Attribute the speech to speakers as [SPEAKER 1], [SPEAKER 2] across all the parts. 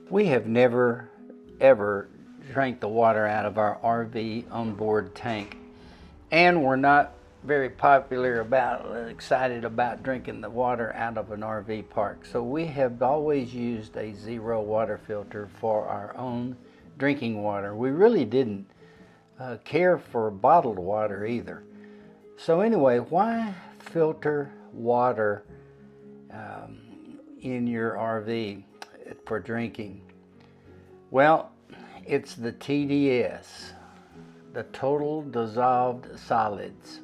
[SPEAKER 1] We have never, ever drank the water out of our RV onboard tank. And we're not very excited about drinking the water out of an RV park. So we have always used a ZeroWater filter for our own drinking water. We really didn't care for bottled water either. So anyway, why filter water in your RV for drinking? Well, it's the TDS, the total dissolved solids,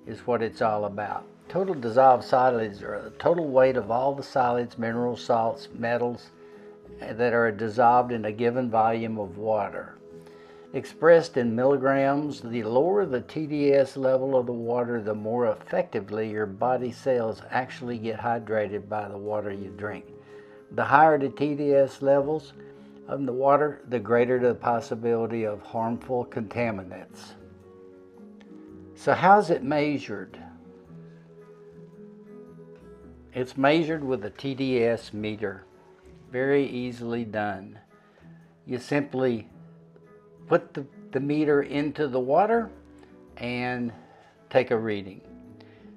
[SPEAKER 1] is what it's all about. Total dissolved solids are the total weight of all the solids, minerals, salts, metals that are dissolved in a given volume of water. Expressed in milligrams, the lower the TDS level of the water, the more effectively your body cells actually get hydrated by the water you drink. The higher the TDS levels of the water, the greater the possibility of harmful contaminants. So how's it measured? It's measured with a TDS meter. Very easily done. You simply put the meter into the water and take a reading.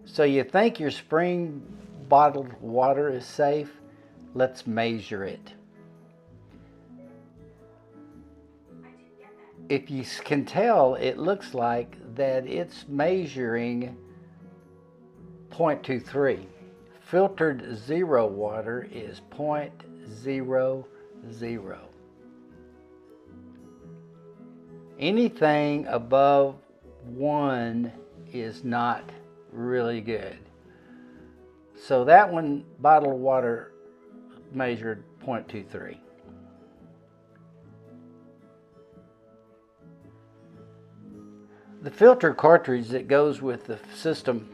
[SPEAKER 1] So you think your spring bottled water is safe? Let's measure it. If you can tell, it looks like that it's measuring 0.23. Filtered ZeroWater is 0.00. Anything above 1 is not really good. So that one, bottled water, measured 0.23. The filter cartridge that goes with the system,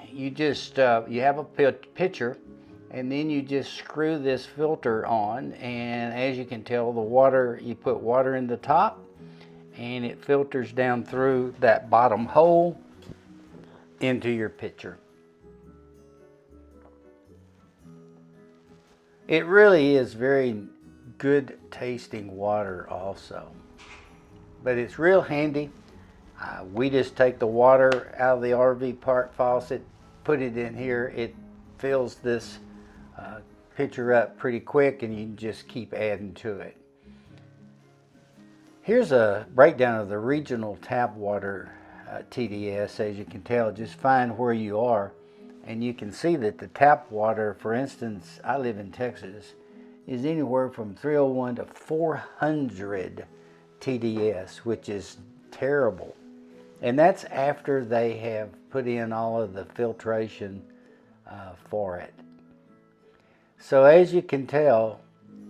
[SPEAKER 1] you just you have a pitcher, and then you just screw this filter on, and as you can tell, the water, you put water in the top and it filters down through that bottom hole into your pitcher. It really is very good tasting water also, but it's real handy. We just take the water out of the RV park faucet, put it in here. It fills this pitcher up pretty quick, and you can just keep adding to it. Here's a breakdown of the regional tap water TDS. As you can tell, just find where you are, and you can see that the tap water, for instance, I live in Texas, is anywhere from 301 to 400 TDS, which is terrible. And that's after they have put in all of the filtration for it. So as you can tell,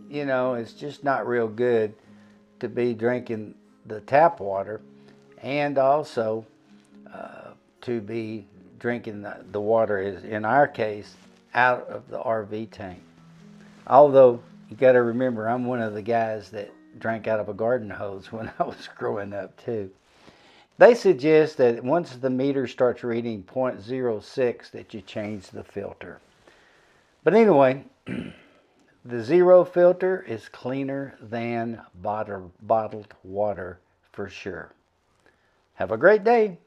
[SPEAKER 1] you know, it's just not real good to be drinking the tap water, and also to be drinking the water, is in our case, out of the RV tank. Although you got to remember, I'm one of the guys that drank out of a garden hose when I was growing up too. They suggest that once the meter starts reading 0.06 that you change the filter. But anyway, the Zero filter is cleaner than bottled water for sure. Have a great day.